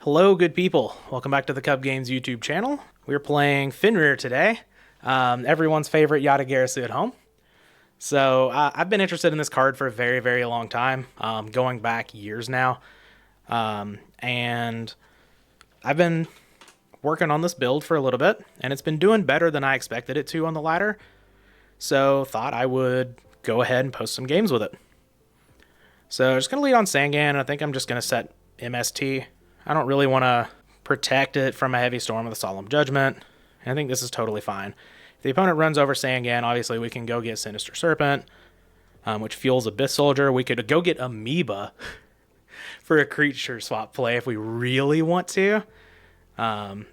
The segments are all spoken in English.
Hello, good people. Welcome back to the Kuhb Games YouTube channel. We're playing Fenrir today, everyone's favorite Yata Garasu at home. So I've been interested in this card for a very, very long time, going back years now. And I've been working on this build for a little bit, and it's been doing better than I expected it to on the ladder. So thought I would go ahead and post some games with it. So just going to lead on Sangan. I think I'm just going to set MST. I don't really want to protect it from a heavy storm with a Solemn Judgment. I think this is totally fine. If the opponent runs over Sangan, obviously we can go get Sinister Serpent, which fuels Abyss Soldier. We could go get Amoeba for a creature swap play if we really want to. I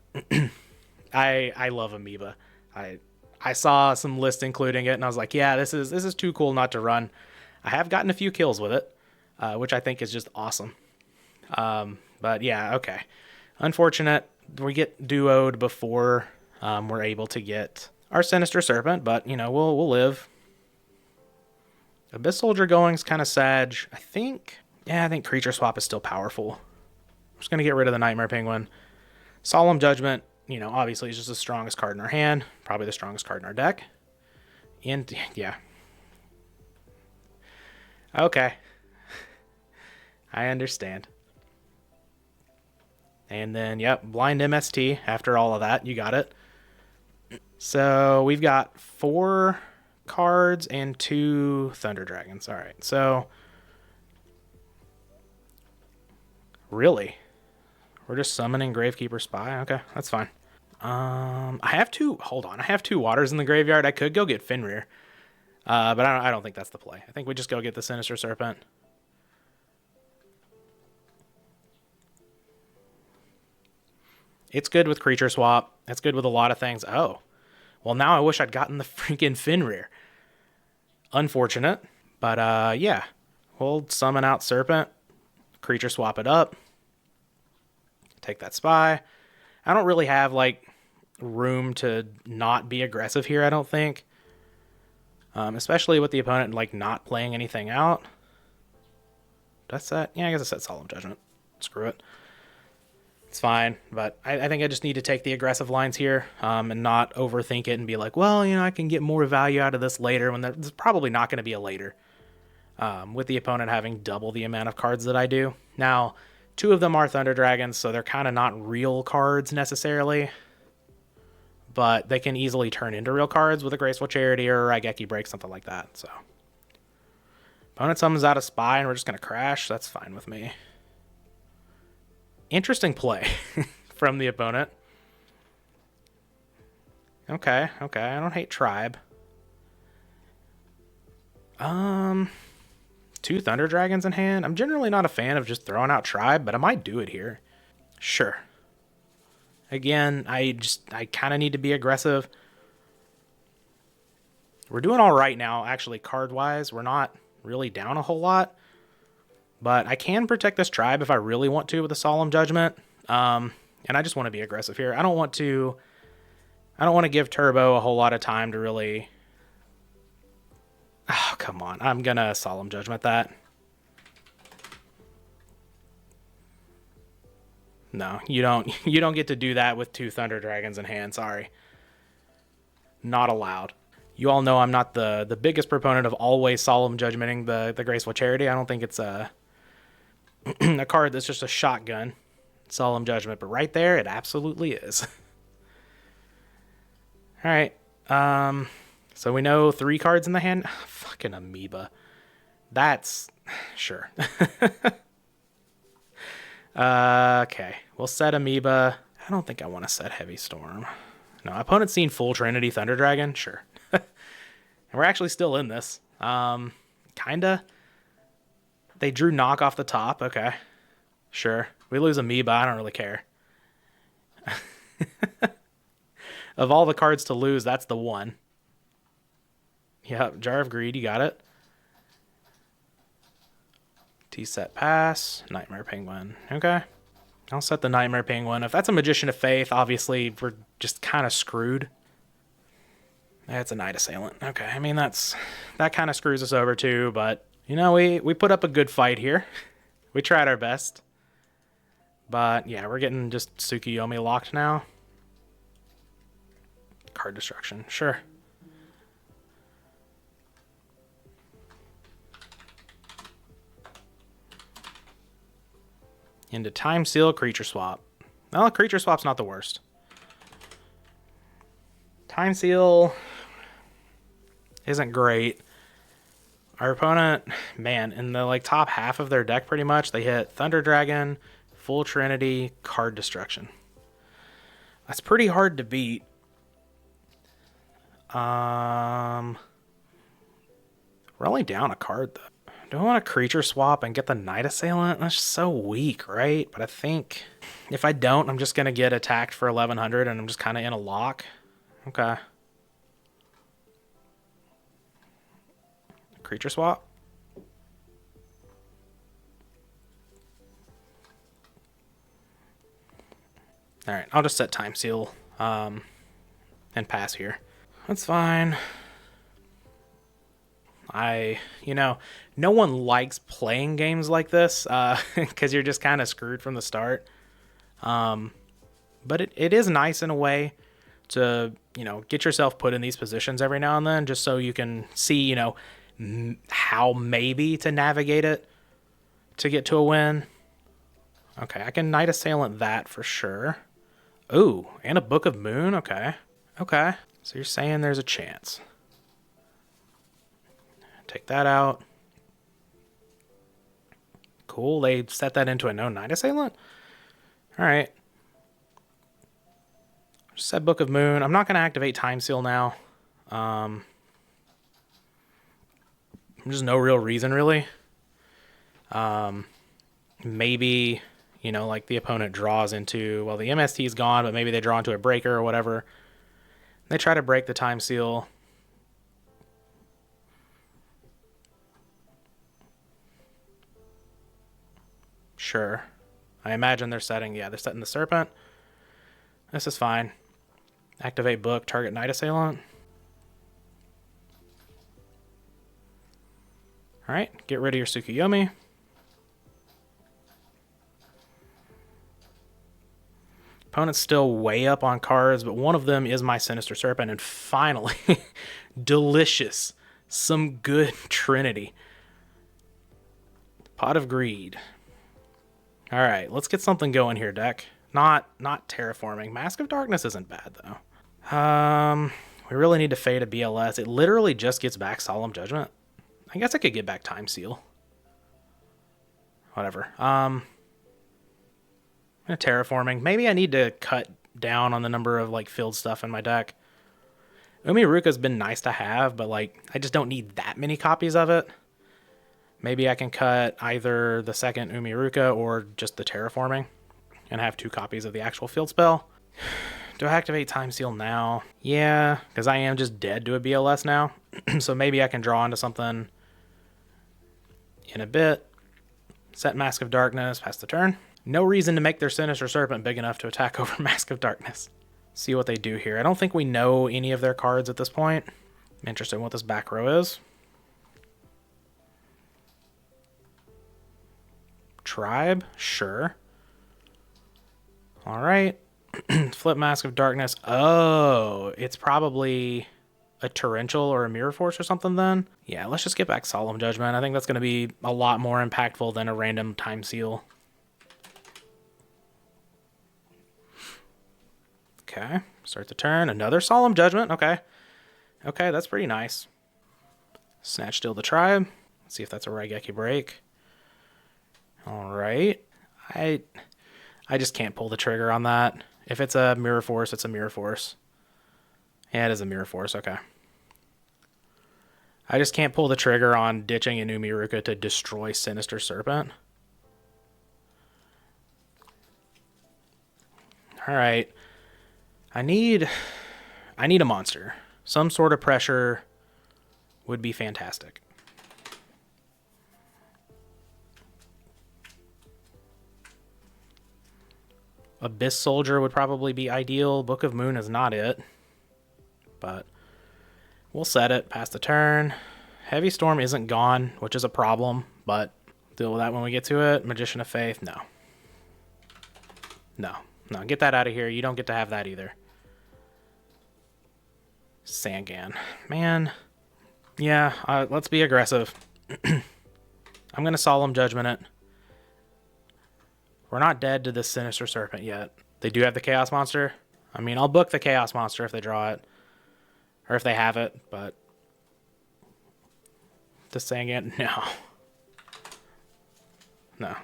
love Amoeba. I saw some lists including it, and I was like, yeah, this is too cool not to run. I have gotten a few kills with it, which I think is just awesome. But yeah, okay. Unfortunate we get duoed before we're able to get our Sinister Serpent, but you know, we'll live. Abyss Soldier going's kind of sad. I think Creature Swap is still powerful. I'm just gonna get rid of the Nightmare Penguin. Solemn Judgment, you know, obviously is just the strongest card in our hand, probably the strongest card in our deck. And yeah. Okay. I understand. And then, yep, blind MST after all of that. You got it. So we've got 4 cards and 2 Thunder Dragons. All right, so really? We're just summoning Gravekeeper Spy? Okay, that's fine. I have 2, hold on. I have 2 waters in the graveyard. I could go get Fenrir, but I don't think that's the play. I think we just go get the Sinister Serpent. It's good with Creature Swap. It's good with a lot of things. Oh, well, now I wish I'd gotten the freaking Fenrir. Unfortunate, but yeah. We'll summon out Serpent, Creature Swap it up, take that Spy. I don't really have, like, room to not be aggressive here, I don't think. Especially with the opponent, like, not playing anything out. That's that. Yeah, I guess I said Solemn Judgment. Screw it. It's fine, but I think I just need to take the aggressive lines here and not overthink it and be like, well, you know, I can get more value out of this later when there's probably not going to be a later with the opponent having double the amount of cards that I do. Now, 2 of them are Thunder Dragons, so they're kind of not real cards necessarily, but they can easily turn into real cards with a Graceful Charity or a Raigeki Break, something like that. So, opponent summons out a Spy and we're just going to crash. That's fine with me. Interesting play from the opponent. Okay. I don't hate Tribe. 2 Thunder Dragons in hand. I'm generally not a fan of just throwing out Tribe, but I might do it here. Sure. Again, I kind of need to be aggressive. We're doing all right now, actually, card-wise. We're not really down a whole lot. But I can protect this Tribe if I really want to with a Solemn Judgment. And I just want to be aggressive here. I don't want to give Turbo a whole lot of time to really... Oh, come on. I'm going to Solemn Judgment that. No, you don't get to do that with 2 Thunder Dragons in hand. Sorry. Not allowed. You all know I'm not the biggest proponent of always Solemn Judgmenting the Graceful Charity. I don't think it's a card that's just a shotgun Solemn Judgment, but right there it absolutely is. All right, so we know 3 cards in the hand. Fucking Amoeba. That's sure. Okay, we'll set Amoeba. I don't think I want to set Heavy Storm. No, opponent's seen full Trinity Thunder Dragon. Sure. And we're actually still in this. Kinda. They drew Knock off the top. Okay. Sure. We lose Amoeba. I don't really care. Of all the cards to lose, that's the one. Yep. Jar of Greed. You got it. T-set pass. Nightmare Penguin. Okay. I'll set the Nightmare Penguin. If that's a Magician of Faith, obviously we're just kind of screwed. That's a Night Assailant. Okay, I mean, that kind of screws us over too, but, you know, we put up a good fight here. We tried our best. But yeah, we're getting just Tsukuyomi locked now. Card destruction, sure. Into Time Seal, Creature Swap. Well, Creature Swap's not the worst. Time Seal isn't great. Our opponent, man, in the like top half of their deck pretty much, they hit Thunder Dragon, Full Trinity, Card Destruction. That's pretty hard to beat. We're only down a card though. Do I want a creature swap and get the Night Assailant? That's just so weak, right? But I think if I don't, I'm just going to get attacked for 1100 and I'm just kind of in a lock. Okay. Creature swap. Alright, I'll just set Time Seal and pass here. That's fine. No one likes playing games like this because you're just kind of screwed from the start. But it is nice in a way to, get yourself put in these positions every now and then just so you can see, how maybe to navigate it to get to a win. Okay, I can Night Assailant that for sure. Ooh, and a Book of Moon? Okay. Okay, so you're saying there's a chance. Take that out. Cool, they set that into a no Night Assailant? Alright. Just set Book of Moon. I'm not going to activate Time Seal now. There's no real reason, really. Maybe, like the opponent draws into, well, the MST's gone, but maybe they draw into a breaker or whatever. They try to break the Time Seal. Sure. I imagine they're setting the Serpent. This is fine. Activate Book, target Night Assailant. Alright, get rid of your Tsukuyomi. Opponent's still way up on cards, but one of them is my Sinister Serpent, and finally, delicious. Some good Trinity. Pot of Greed. Alright, let's get something going here, deck. Not terraforming. Mask of Darkness isn't bad, though. We really need to fade a BLS. It literally just gets back Solemn Judgment. I guess I could get back Time Seal. Whatever. Terraforming. Maybe I need to cut down on the number of filled stuff in my deck. Umiruka's been nice to have, but I just don't need that many copies of it. Maybe I can cut either the second Umiruka or just the Terraforming and have 2 copies of the actual field spell. Do I activate Time Seal now? Yeah, because I am just dead to a BLS now. So maybe I can draw into something in a bit. Set Mask of Darkness, pass the turn. No reason to make their Sinister Serpent big enough to attack over Mask of Darkness. See what they do here. I don't think we know any of their cards at this point. I'm interested in what this back row is. Tribe? Sure. Alright. Flip Mask of Darkness. Oh, it's probably a Torrential or a Mirror Force or something then. Yeah, let's just get back Solemn Judgment. I think that's going to be a lot more impactful than a random Time Seal. Okay, start the turn. Another Solemn Judgment. Okay. Okay, that's pretty nice. Snatch Steal the Tribe. Let's see if that's a Raigeki break. Alright. I just can't pull the trigger on that. If it's a Mirror Force, it's a Mirror Force. Yeah, it is a Mirror Force. Okay. I just can't pull the trigger on ditching an Umiruka to destroy Sinister Serpent. Alright. I need a monster. Some sort of pressure would be fantastic. Abyss Soldier would probably be ideal. Book of Moon is not it. But we'll set it. Pass the turn. Heavy Storm isn't gone, which is a problem. But deal with that when we get to it. Magician of Faith, no. No. No, get that out of here. You don't get to have that either. Sangan. Man. Yeah, let's be aggressive. I'm going to Solemn Judgment it. We're not dead to this Sinister Serpent yet. They do have the Chaos Monster. I mean, I'll book the Chaos Monster if they draw it. Or if they have it, but... The Sangan, no. No.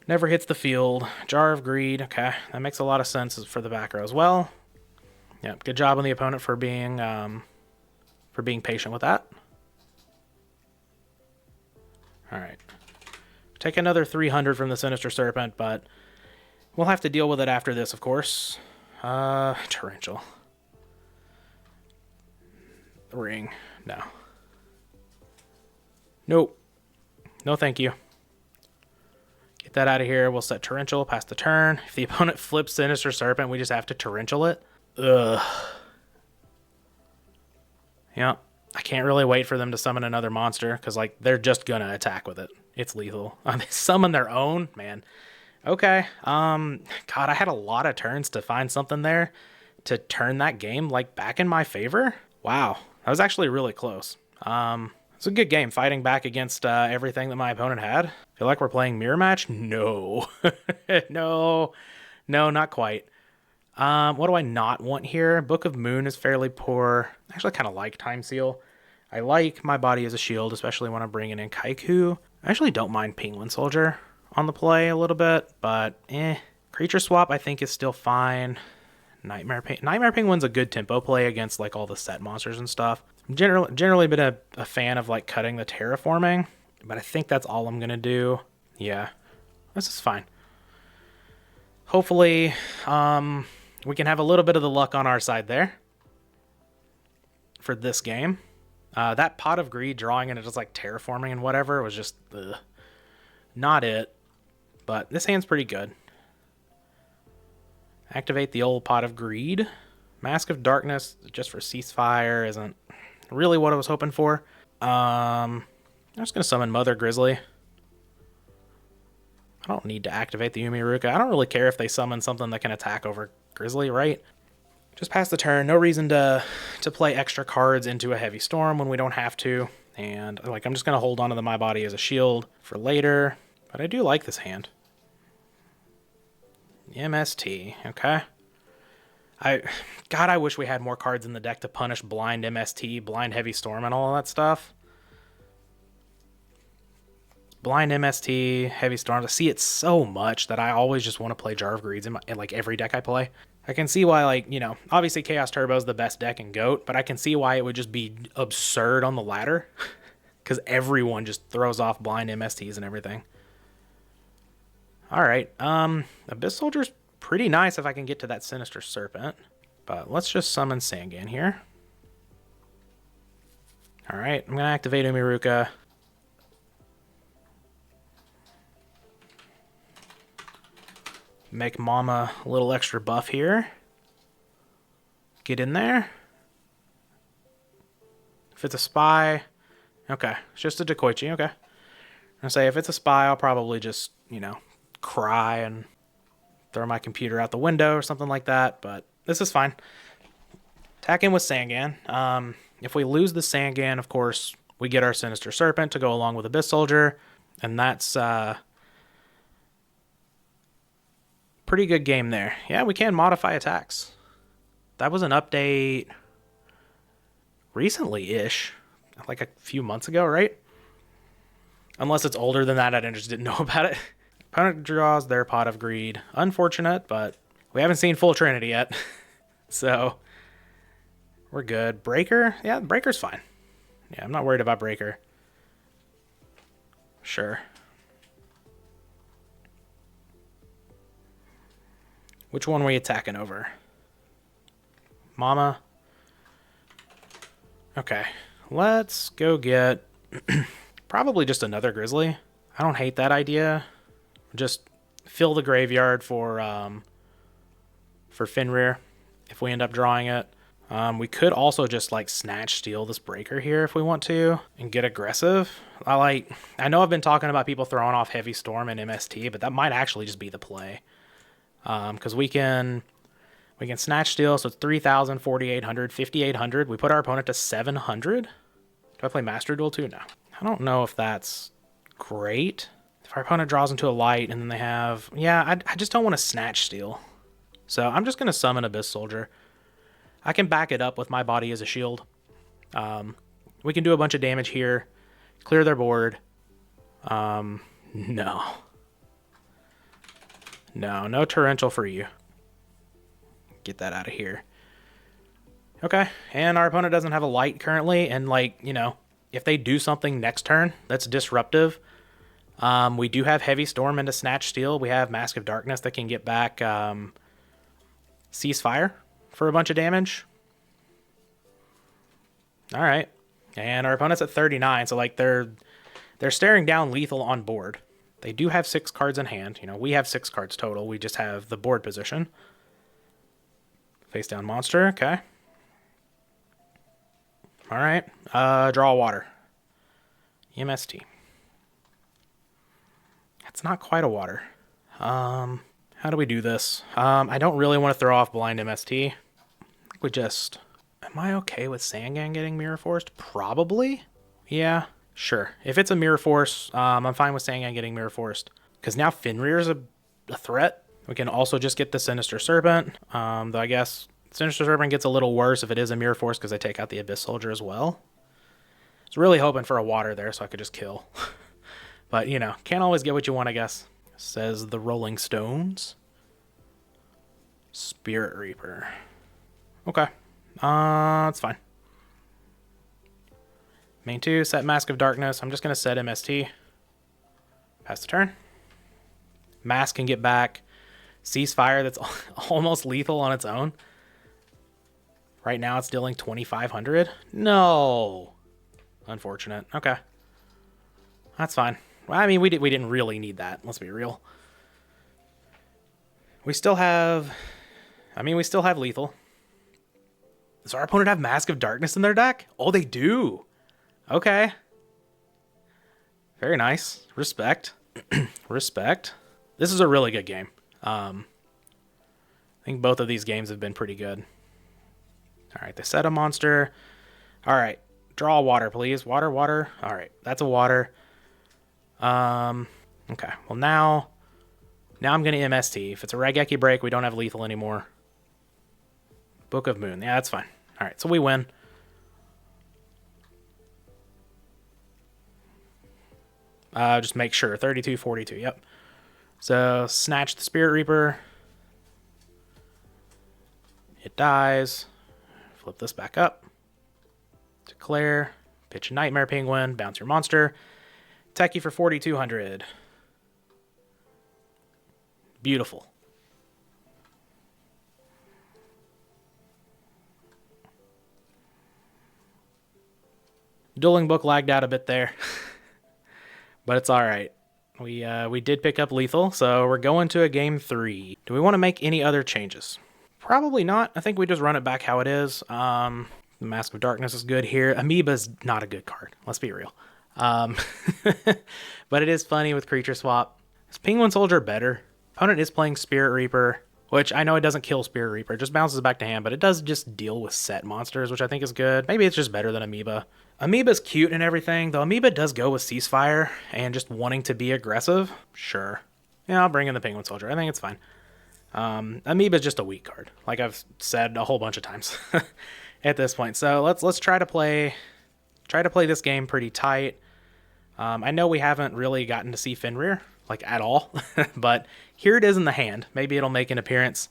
Never hits the field. Jar of Greed. Okay, that makes a lot of sense for the back row as well. Yep, good job on the opponent for being patient with that. All right. Take another 300 from the Sinister Serpent, but we'll have to deal with it after this, of course. Torrential. Ring. No. Nope. No thank you. Get that out of here. We'll set Torrential past the turn. If the opponent flips Sinister Serpent, we just have to Torrential it. Ugh. Yeah. I can't really wait for them to summon another monster, because, like, they're just gonna attack with it. It's lethal. They summon their own? Man. Okay. God, I had a lot of turns to find something there to turn that game, like, back in my favor. Wow. That was actually really close. It's a good game, fighting back against everything that my opponent had. Feel like we're playing mirror match? No. No, not quite. What do I not want here? Book of Moon is fairly poor. I actually kind of like Time Seal. I like my body as a shield, especially when I'm bringing in Kaiku. I actually don't mind Penguin Soldier on the play a little bit, but Creature Swap I think is still fine. Nightmare Penguin's a good tempo play against like all the set monsters and stuff. I've generally been a fan of like cutting the terraforming, but I think that's all I'm gonna do. Yeah, this is fine. Hopefully, we can have a little bit of the luck on our side there for this game. That Pot of Greed drawing into just like terraforming and whatever was just not it, but this hand's pretty good. Activate the old Pot of Greed. Mask of Darkness just for ceasefire isn't really what I was hoping for. I'm just going to summon Mother Grizzly. I don't need to activate the Umiruka. I don't really care if they summon something that can attack over Grizzly, right? Just pass the turn. No reason to play extra cards into a Heavy Storm when we don't have to. And like I'm just going to hold on to My Body as a shield for later. But I do like this hand. MST, okay. God, I wish we had more cards in the deck to punish blind MST, blind Heavy Storm, and all of that stuff. Blind MST, Heavy Storms. I see it so much that I always just want to play Jar of Greeds in like every deck I play. I can see why, like, you know, obviously Chaos Turbo is the best deck in GOAT, but I can see why it would just be absurd on the ladder. Because everyone just throws off blind MSTs and everything. Alright, Abyss Soldier's pretty nice if I can get to that Sinister Serpent. But let's just summon Sangan here. Alright, I'm going to activate Umiruka. Make Mama a little extra buff here. Get in there. If it's a spy... Okay, it's just a Dekoichi, okay. I'm going to say if it's a spy, I'll probably just, you know, cry and throw my computer out the window or something like that, but this is fine. Attack in with Sangan. If we lose the Sangan, of course, we get our Sinister Serpent to go along with Abyss Soldier, and that's pretty good game there. Yeah, we can modify attacks. That was an update recently-ish, like a few months ago, right? Unless it's older than that, I just didn't know about it. Opponent draws their Pot of Greed. Unfortunate, but we haven't seen full Trinity yet. So, we're good. Breaker? Yeah, Breaker's fine. Yeah, I'm not worried about Breaker. Sure. Which one are we attacking over? Mama? Okay. Let's go get probably just another Grizzly. I don't hate that idea. Just fill the graveyard for Fenrir if we end up drawing it. We could also just like snatch steal this breaker here if we want to and get aggressive. I know I've been talking about people throwing off Heavy Storm and MST, but that might actually just be the play. Because we can snatch steal, so it's 3,000, 4,800, 5,800. We put our opponent to 700. Do I play Master Duel too? No. I don't know if that's great. If our opponent draws into a light and then they have... Yeah, I just don't want to snatch steal. So I'm just going to summon Abyss Soldier. I can back it up with my body as a shield. We can do a bunch of damage here. Clear their board. No. No torrential for you. Get that out of here. Okay, and our opponent doesn't have a light currently, and like, you know, if they do something next turn that's disruptive, we do have Heavy Storm into Snatch Steal. We have Mask of Darkness that can get back Ceasefire for a bunch of damage. All right, and our opponent's at 39, so like they're staring down lethal on board. They do have 6 cards in hand. You know, we have 6 cards total. We just have the board position. Face down monster, okay. All right, draw water. MST. That's not quite a water. How do we do this? I don't really want to throw off blind MST. I think we just... Am I okay with Sangan getting Mirror Forced? Probably. Yeah, sure. If it's a Mirror Force, I'm fine with Sangan getting Mirror Forced. Because now Fenrir is a threat. We can also just get the Sinister Serpent. Though I guess Sinister Serpent gets a little worse if it is a Mirror Force because I take out the Abyss Soldier as well. I was really hoping for a water there so I could just kill. But, you know, can't always get what you want, I guess. Says the Rolling Stones. Spirit Reaper. Okay. It's fine. Main 2, set Mask of Darkness. I'm just going to set MST. Pass the turn. Mask can get back Ceasefire that's almost lethal on its own. Right now it's dealing 2,500. No. Unfortunate. Okay. That's fine. Well, I mean, we didn't really need that. Let's be real. We still have... I mean, we still have lethal. Does our opponent have Mask of Darkness in their deck? Oh, they do. Okay. Very nice. Respect. Respect. This is a really good game. I think both of these games have been pretty good. All right, they set a monster. All right, draw a water, please. Water, water. All right, that's a water. Okay, well now I'm going to MST. If it's a Raigeki break, we don't have lethal anymore. Book of Moon. Yeah, that's fine. All right, so we win. Just make sure. 32, 42. Yep. So snatch the Spirit Reaper. It dies. Flip this back up. Declare. Pitch a Nightmare Penguin. Bounce your monster. Attack you for 4,200. Beautiful. Dueling Book lagged out a bit there. But it's all right. We did pick up lethal, so we're going to a game 3. Do we want to make any other changes? Probably not. I think we just run it back how it is. The Mask of Darkness is good here. Amoeba's not a good card. Let's be real. But it is funny with creature swap. Is Penguin Soldier better? Opponent is playing Spirit Reaper, which I know it doesn't kill Spirit Reaper. It just bounces back to hand, but it does just deal with set monsters, which I think is good. Maybe it's just better than Amoeba. Amoeba's cute and everything, though Amoeba does go with Ceasefire and just wanting to be aggressive. Sure. Yeah, I'll bring in the Penguin Soldier. I think it's fine. Amoeba's just a weak card, like I've said a whole bunch of times at this point. So let's try to play this game pretty tight. I know we haven't really gotten to see Fenrir, like at all, but here it is in the hand. Maybe it'll make an appearance.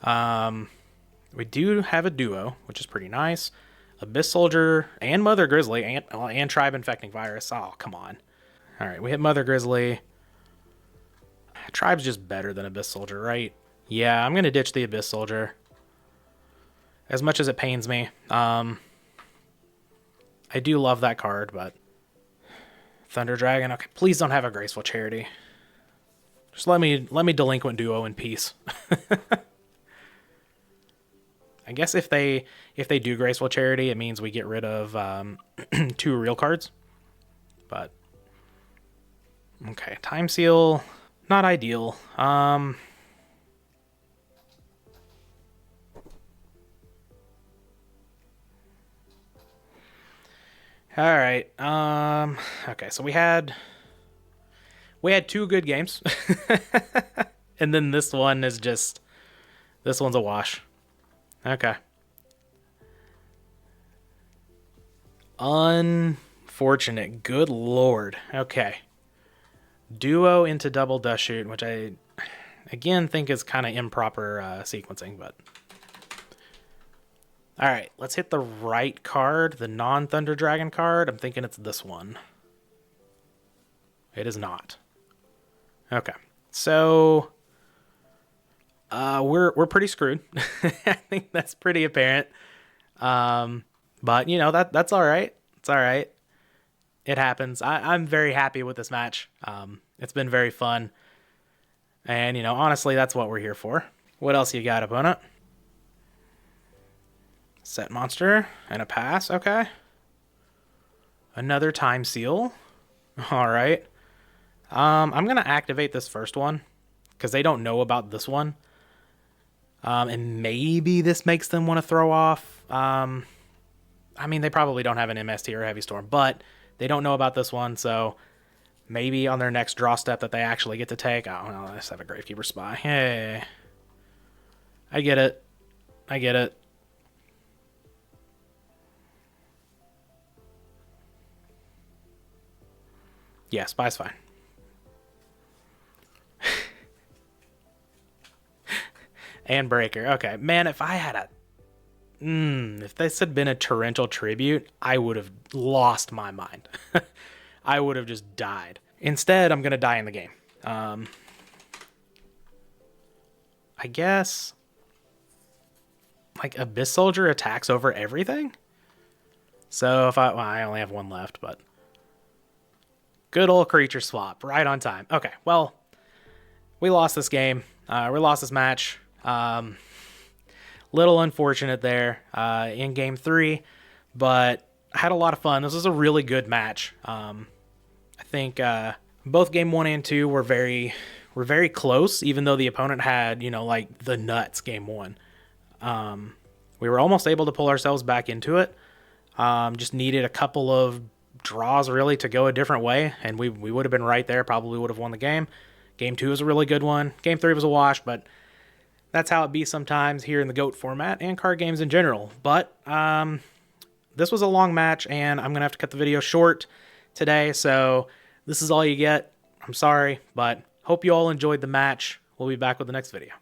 We do have a duo, which is pretty nice. Abyss Soldier and Mother Grizzly and Tribe Infecting Virus. Oh, come on. All right, we hit Mother Grizzly. Tribe's just better than Abyss Soldier, right? Yeah, I'm going to ditch the Abyss Soldier. As much as it pains me. I do love that card, but... Thunder Dragon. Okay, please don't have a Graceful Charity. Just let me Delinquent Duo in peace. I guess if they do Graceful Charity, it means we get rid of 2 real cards. But okay, Time Seal, not ideal. All right. Okay, so we had 2 good games. And then this one's a wash. Okay. Unfortunate. Good lord. Okay. Duo into double dust shoot, which I again think is kind of improper sequencing, but all right, let's hit the right card, the non-Thunder Dragon card. I'm thinking it's this one. It is not. Okay. So we're pretty screwed. I think that's pretty apparent. But you know, that's all right. It's all right. It happens. I'm very happy with this match. It's been very fun. And you know, honestly, that's what we're here for. What else you got, opponent? Set monster and a pass. Okay. Another Time Seal. All right. I'm going to activate this first one because they don't know about this one. And maybe this makes them want to throw off. I mean, they probably don't have an MST or Heavy Storm, but they don't know about this one. So maybe on their next draw step that they actually get to take. Oh, no, let's have a Gravekeeper Spy. Hey. I get it. I get it. Yeah, Spy's fine. And Breaker. Okay, man, if I had a... if this had been a Torrential Tribute, I would have lost my mind. I would have just died. Instead, I'm going to die in the game. I guess... like, Abyss Soldier attacks over everything? So if I only have 1 left, but... good old creature swap, right on time. Okay, well, we lost this game. We lost this match. Little unfortunate there in game 3, but I had a lot of fun. This was a really good match. I think both game 1 and 2 were very close, even though the opponent had, you know, like the nuts game 1. We were almost able to pull ourselves back into it. Just needed a couple of draws really to go a different way, and we would have been right there, probably would have won the game. Game 2 was a really good one. Game 3 was a wash, but that's how it be sometimes here in the GOAT format and card games in general. But this was a long match, and I'm going to have to cut the video short today, so this is all you get. I'm sorry, but hope you all enjoyed the match. We'll be back with the next video.